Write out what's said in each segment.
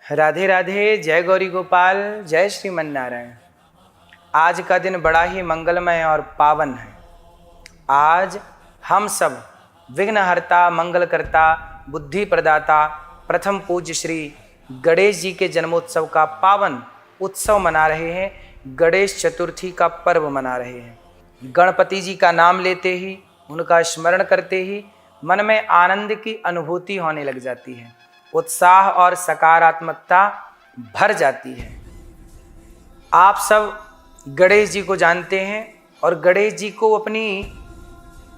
राधे राधे, जय गौरी गोपाल, जय श्रीमन नारायण। आज का दिन बड़ा ही मंगलमय और पावन है। आज हम सब विघ्नहर्ता, मंगलकर्ता, बुद्धि प्रदाता प्रथम पूज्य श्री गणेश जी के जन्मोत्सव का पावन उत्सव मना रहे हैं। गणेश चतुर्थी का पर्व मना रहे हैं। गणपति जी का नाम लेते ही, उनका स्मरण करते ही मन में आनंद की अनुभूति होने लग जाती है, उत्साह और सकारात्मकता भर जाती है। आप सब गणेश जी को जानते हैं और गणेश जी को अपनी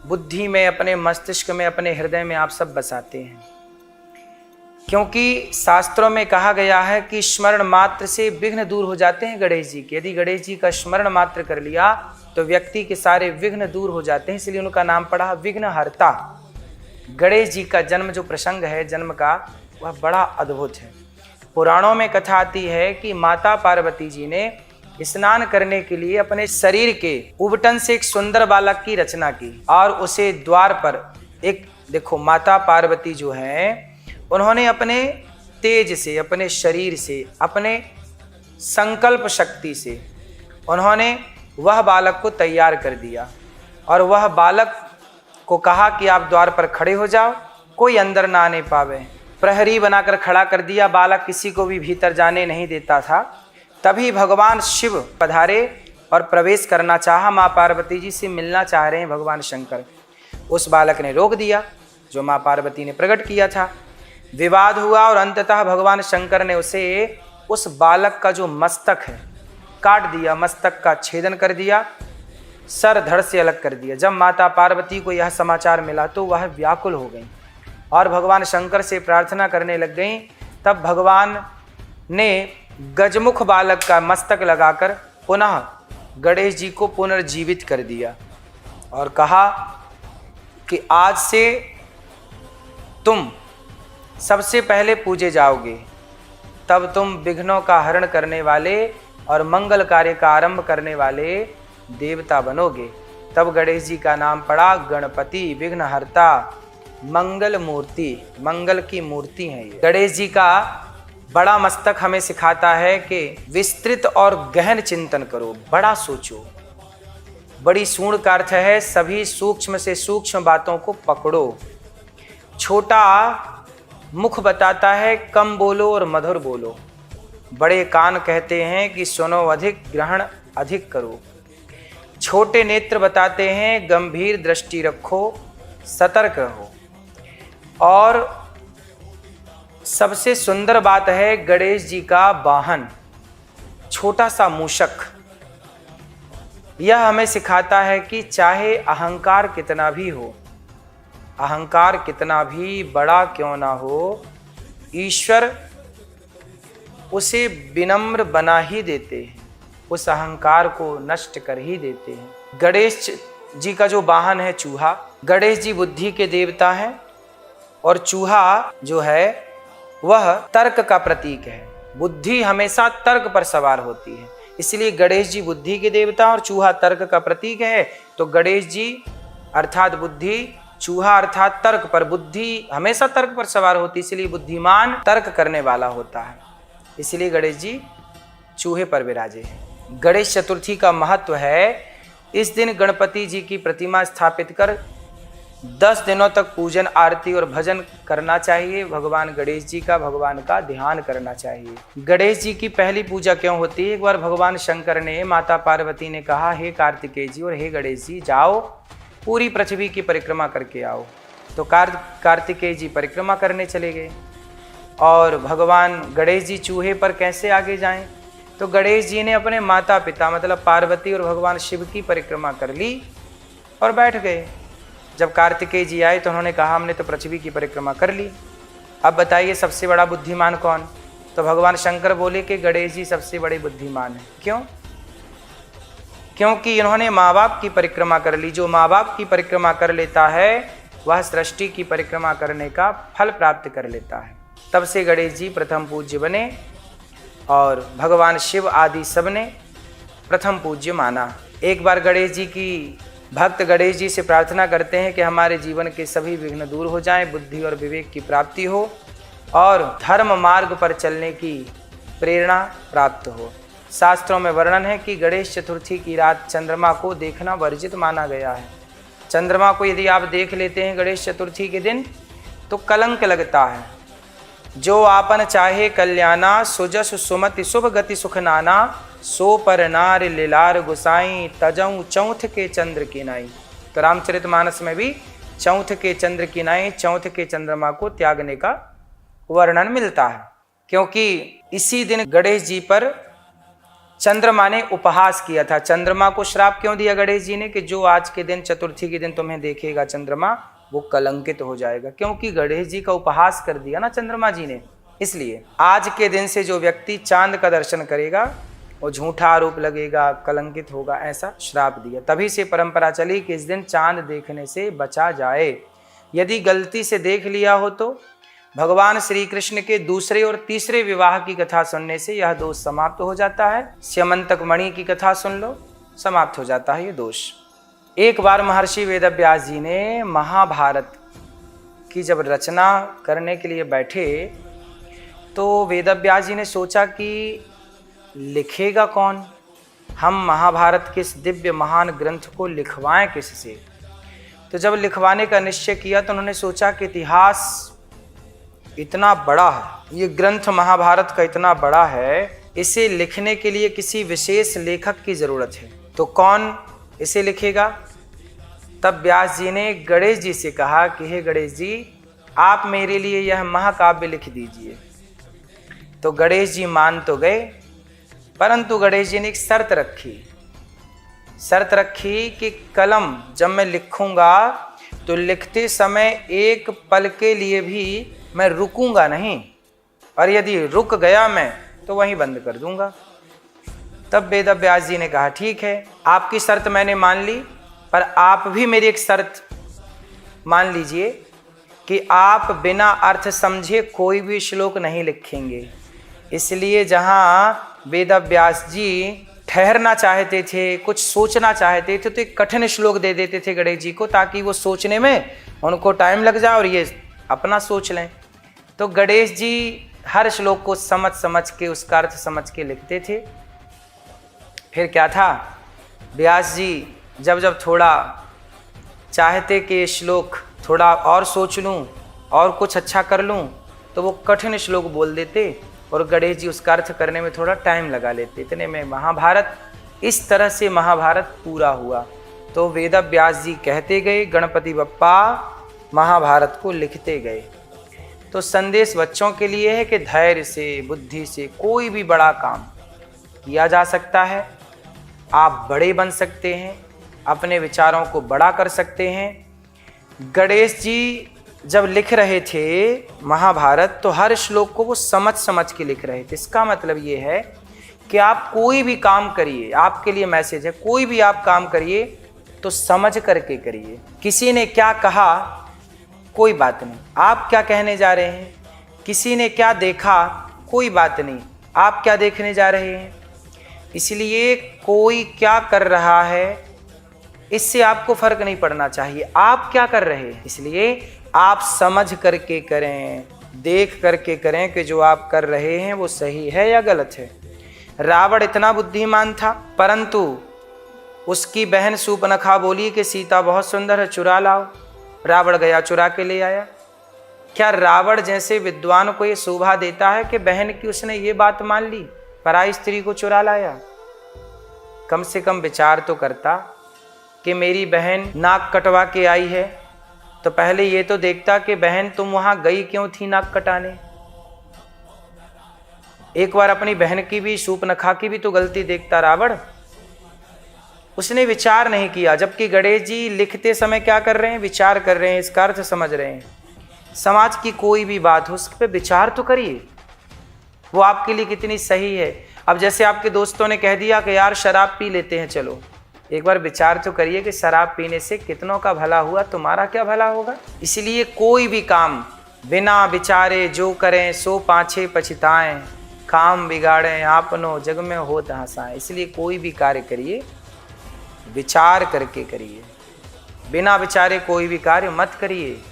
बुद्धि में, अपने मस्तिष्क में, अपने हृदय में आप सब बसाते हैं, क्योंकि शास्त्रों में कहा गया है कि स्मरण मात्र से विघ्न दूर हो जाते हैं गणेश जी के। यदि गणेश जी का स्मरण मात्र कर लिया तो व्यक्ति के सारे विघ्न दूर हो जाते हैं, इसलिए उनका नाम पड़ा विघ्नहर्ता। गणेश जी का जन्म जो प्रसंग है जन्म का, वह बड़ा अद्भुत है। पुराणों में कथा आती है कि माता पार्वती जी ने स्नान करने के लिए अपने शरीर के उबटन से एक सुंदर बालक की रचना की और उसे द्वार पर एक, देखो माता पार्वती जो है उन्होंने अपने तेज से, अपने शरीर से, अपने संकल्प शक्ति से उन्होंने वह बालक को तैयार कर दिया और वह बालक को कहा कि आप द्वार पर खड़े हो जाओ, कोई अंदर ना आने पावे। प्रहरी बनाकर खड़ा कर दिया, बालक किसी को भी भीतर जाने नहीं देता था। तभी भगवान शिव पधारे और प्रवेश करना चाहा। माँ पार्वती जी से मिलना चाह रहे हैं भगवान शंकर। उस बालक ने रोक दिया जो माँ पार्वती ने प्रकट किया था। विवाद हुआ और अंततः भगवान शंकर ने उस बालक का जो मस्तक है काट दिया, मस्तक का छेदन कर दिया, सर धड़ से अलग कर दिया। जब माता पार्वती को यह समाचार मिला तो वह व्याकुल हो गई और भगवान शंकर से प्रार्थना करने लग गई। तब भगवान ने गजमुख बालक का मस्तक लगाकर पुनः गणेश जी को पुनर्जीवित कर दिया और कहा कि आज से तुम सबसे पहले पूजे जाओगे, तब तुम विघ्नों का हरण करने वाले और मंगल कार्य का आरंभ करने वाले देवता बनोगे। तब गणेश जी का नाम पड़ा गणपति, विघ्नहर्ता, मंगल मूर्ति, मंगल की मूर्ति है ये। गणेश जी का बड़ा मस्तक हमें सिखाता है कि विस्तृत और गहन चिंतन करो, बड़ा सोचो। बड़ी सूंड का अर्थ है सभी सूक्ष्म से सूक्ष्म बातों को पकड़ो। छोटा मुख बताता है कम बोलो और मधुर बोलो। बड़े कान कहते हैं कि सुनो अधिक, ग्रहण अधिक करो। छोटे नेत्र बताते हैं गंभीर दृष्टि रखो, सतर्क रहो। और सबसे सुंदर बात है गणेश जी का वाहन, छोटा सा मूषक। यह हमें सिखाता है कि चाहे अहंकार कितना भी हो, अहंकार कितना भी बड़ा क्यों ना हो, ईश्वर उसे विनम्र बना ही देते हैं, उस अहंकार को नष्ट कर ही देते हैं। गणेश जी का जो वाहन है चूहा, गणेश जी बुद्धि के देवता हैं और चूहा जो है वह तर्क का प्रतीक है। बुद्धि हमेशा तर्क पर सवार होती है, इसलिए गणेश जी बुद्धि के देवता और चूहा तर्क का प्रतीक है। तो गणेश जी अर्थात बुद्धि, चूहा अर्थात तर्क पर। बुद्धि हमेशा तर्क पर सवार होती है, इसलिए बुद्धिमान तर्क करने वाला होता है, इसलिए गणेश जी चूहे पर विराजे हैं। गणेश चतुर्थी का महत्व है, इस दिन गणपति जी की प्रतिमा स्थापित कर 10 दिनों तक पूजन, आरती और भजन करना चाहिए। भगवान गणेश जी का, भगवान का ध्यान करना चाहिए। गणेश जी की पहली पूजा क्यों होती है? एक बार भगवान शंकर ने, माता पार्वती ने कहा, हे कार्तिकेय जी और हे गणेश जी, जाओ पूरी पृथ्वी की परिक्रमा करके आओ। तो कार्तिकेय जी परिक्रमा करने चले गए और भगवान गणेश जी चूहे पर कैसे आगे जाएं? तो गणेश जी ने अपने माता पिता मतलब पार्वती और भगवान शिव की परिक्रमा कर ली और बैठ गए। जब कार्तिकेय जी आए तो उन्होंने कहा हमने तो पृथ्वी की परिक्रमा कर ली, अब बताइए सबसे बड़ा बुद्धिमान कौन? तो भगवान शंकर बोले कि गणेश जी सबसे बड़े बुद्धिमान हैं। क्यों? क्योंकि इन्होंने माँ बाप की परिक्रमा कर ली। जो माँ बाप की परिक्रमा कर लेता है वह सृष्टि की परिक्रमा करने का फल प्राप्त कर लेता है। तब से गणेश जी प्रथम पूज्य बने और भगवान शिव आदि सब ने प्रथम पूज्य माना। एक बार गणेश जी की भक्त गणेश जी से प्रार्थना करते हैं कि हमारे जीवन के सभी विघ्न दूर हो जाएं, बुद्धि और विवेक की प्राप्ति हो। और धर्म मार्ग पर चलने की प्रेरणा प्राप्त हो। शास्त्रों में वर्णन है कि गणेश चतुर्थी की रात चंद्रमा को देखना वर्जित माना गया है। चंद्रमा को यदि आप देख लेते हैं गणेश चतुर्थी के दिन तो कलंक लगता है। जो आपन चाहे कल्याणा, सुजस सुमति शुभ गति सुख नाना, सो पर नार लीलार गुसाई, तजऊ चौथ के चंद्र की नाई। तो रामचरितमानस में भी चौथ के चंद्र की नाई, चौथ के चंद्रमा को त्यागने का वर्णन मिलता है, क्योंकि इसी दिन गणेश जी पर चंद्रमा ने उपहास किया था। चंद्रमा को श्राप क्यों दिया गणेश जी ने कि जो आज के दिन चतुर्थी के दिन तुम्हें देखेगा चंद्रमा वो कलंकित हो जाएगा, क्योंकि गणेश जी का उपहास कर दिया ना चंद्रमा जी ने। इसलिए आज के दिन से जो व्यक्ति चांद का दर्शन करेगा वो झूठा आरोप लगेगा, कलंकित होगा, ऐसा श्राप दिया। तभी से परंपरा चली कि इस दिन चांद देखने से बचा जाए। यदि गलती से देख लिया हो तो भगवान श्री कृष्ण के दूसरे और तीसरे विवाह की कथा सुनने से यह दोष समाप्त हो जाता है। स्यमंतक मणि की कथा सुन लो, समाप्त हो जाता है ये दोष। एक बार महर्षि वेदव्यास जी ने महाभारत की जब रचना करने के लिए बैठे तो वेदव्यास जी ने सोचा कि लिखेगा कौन, हम महाभारत के इस दिव्य महान ग्रंथ को लिखवाएं किससे। तो जब लिखवाने का निश्चय किया तो उन्होंने सोचा कि इतिहास इतना बड़ा है, ये ग्रंथ महाभारत का इतना बड़ा है, इसे लिखने के लिए किसी विशेष लेखक की जरूरत है। तो कौन इसे लिखेगा? तब व्यास जी ने गणेश जी से कहा कि हे गणेश जी, आप मेरे लिए यह महाकाव्य लिख दीजिए। तो गणेश जी मान तो गए, परंतु गणेश जी ने एक शर्त रखी कि कलम जब मैं लिखूंगा तो लिखते समय एक पल के लिए भी मैं रुकूंगा नहीं, और यदि रुक गया मैं तो वहीं बंद कर दूंगा। तब वेदव्यास जी ने कहा ठीक है, आपकी शर्त मैंने मान ली, पर आप भी मेरी एक शर्त मान लीजिए कि आप बिना अर्थ समझे कोई भी श्लोक नहीं लिखेंगे। इसलिए जहाँ वेदव्यास जी ठहरना चाहते थे, कुछ सोचना चाहते थे, तो एक कठिन श्लोक दे देते थे गणेश जी को, ताकि वो सोचने में उनको टाइम लग जाए और ये अपना सोच लें। तो गणेश जी हर श्लोक को समझ के उसका अर्थ समझ के लिखते थे। फिर क्या था, व्यास जी जब थोड़ा चाहते कि श्लोक थोड़ा और सोच लूँ और कुछ अच्छा कर लूँ, तो वो कठिन श्लोक बोल देते और गणेश जी उसका अर्थ करने में थोड़ा टाइम लगा लेते। इतने में महाभारत, इस तरह से महाभारत पूरा हुआ। तो वेदव्यास जी कहते गए, गणपति बप्पा महाभारत को लिखते गए। तो संदेश बच्चों के लिए है कि धैर्य से, बुद्धि से कोई भी बड़ा काम किया जा सकता है। आप बड़े बन सकते हैं, अपने विचारों को बड़ा कर सकते हैं। गणेश जी जब लिख रहे थे महाभारत तो हर श्लोक को वो समझ के लिख रहे थे। इसका मतलब ये है कि आप कोई भी काम करिए, आपके लिए मैसेज है, कोई भी आप काम करिए तो समझ करके करिए। किसी ने क्या कहा कोई बात नहीं, आप क्या कहने जा रहे हैं। किसी ने क्या देखा कोई बात नहीं, आप क्या देखने जा रहे हैं। इसलिए कोई क्या कर रहा है इससे आपको फर्क नहीं पड़ना चाहिए, आप क्या कर रहे हैं। इसलिए आप समझ करके करें, देख करके करें कि जो आप कर रहे हैं वो सही है या गलत है। रावण इतना बुद्धिमान था, परंतु उसकी बहन शूर्पणखा बोली कि सीता बहुत सुंदर है, चुरा लाओ। रावण गया, चुरा के ले आया। क्या रावण जैसे विद्वान को ये शोभा देता है कि बहन की उसने ये बात मान ली, पराई स्त्री को चुरा लाया। कम से कम विचार तो करता कि मेरी बहन नाक कटवा के आई है, तो पहले ये तो देखता कि बहन तुम वहां गई क्यों थी नाक कटाने। एक बार अपनी बहन की भी, शूर्पणखा की भी तो गलती देखता रावण। उसने विचार नहीं किया, जबकि गणेश जी लिखते समय क्या कर रहे हैं, विचार कर रहे हैं, इसका अर्थ समझ रहे हैं। समाज की कोई भी बात हो उस पर विचार तो करिए, वो आपके लिए कितनी सही है। अब जैसे आपके दोस्तों ने कह दिया कि यार शराब पी लेते हैं, चलो एक बार विचार तो करिए कि शराब पीने से कितनों का भला हुआ, तुम्हारा क्या भला होगा। इसलिए कोई भी काम बिना विचारे जो करें सो पाछे पछताएं, काम बिगाड़ें आपनो जग में होत हंसाएं। इसलिए कोई भी कार्य करिए विचार करके करिए, बिना विचारे कोई भी कार्य मत करिए,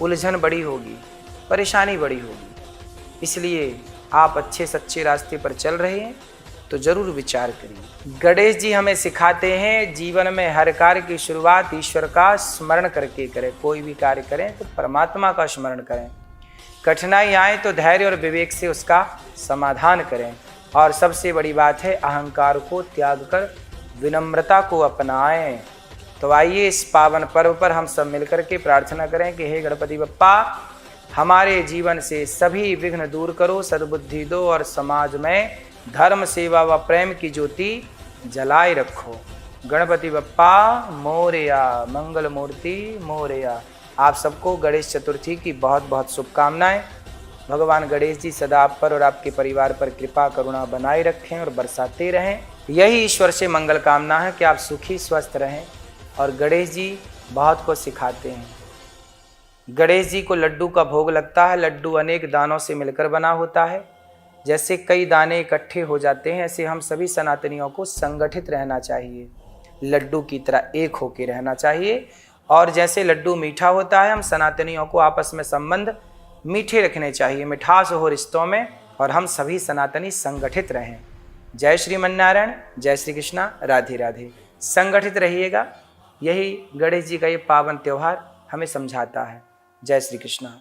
उलझन बड़ी होगी। परेशानी बड़ी होगी। इसलिए आप अच्छे सच्चे रास्ते पर चल रहे हैं तो जरूर विचार करिए। गणेश जी हमें सिखाते हैं जीवन में हर कार्य की शुरुआत ईश्वर का स्मरण करके करें। कोई भी कार्य करें तो परमात्मा का स्मरण करें। कठिनाई आए तो धैर्य और विवेक से उसका समाधान करें। और सबसे बड़ी बात है अहंकार को त्याग कर विनम्रता को अपनाएं। तो आइए इस पावन पर्व पर हम सब मिलकर के प्रार्थना करें कि हे गणपति बप्पा, हमारे जीवन से सभी विघ्न दूर करो, सद्बुद्धि दो और समाज में धर्म सेवा व प्रेम की ज्योति जलाए रखो। गणपति बप्पा मोरया, मंगल मूर्ति मोरया। आप सबको गणेश चतुर्थी की बहुत बहुत शुभकामनाएं। भगवान गणेश जी सदा आप पर और आपके परिवार पर कृपा करुणा बनाए रखें और बरसाते रहें। यही ईश्वर से मंगल कामना है कि आप सुखी स्वस्थ रहें। और गणेश जी बहुत को सिखाते हैं। गणेश जी को लड्डू का भोग लगता है। लड्डू अनेक दानों से मिलकर बना होता है। जैसे कई दाने इकट्ठे हो जाते हैं, ऐसे हम सभी सनातनियों को संगठित रहना चाहिए, लड्डू की तरह एक होकर रहना चाहिए। और जैसे लड्डू मीठा होता है, हम सनातनियों को आपस में संबंध मीठे रखने चाहिए, मिठास हो रिश्तों में, और हम सभी सनातनी संगठित रहें। जय श्रीमन्नारायण, जय श्री कृष्णा, राधे राधे। संगठित रहिएगा, यही गणेश जी का ये पावन त्यौहार हमें समझाता है। जय श्री कृष्णा।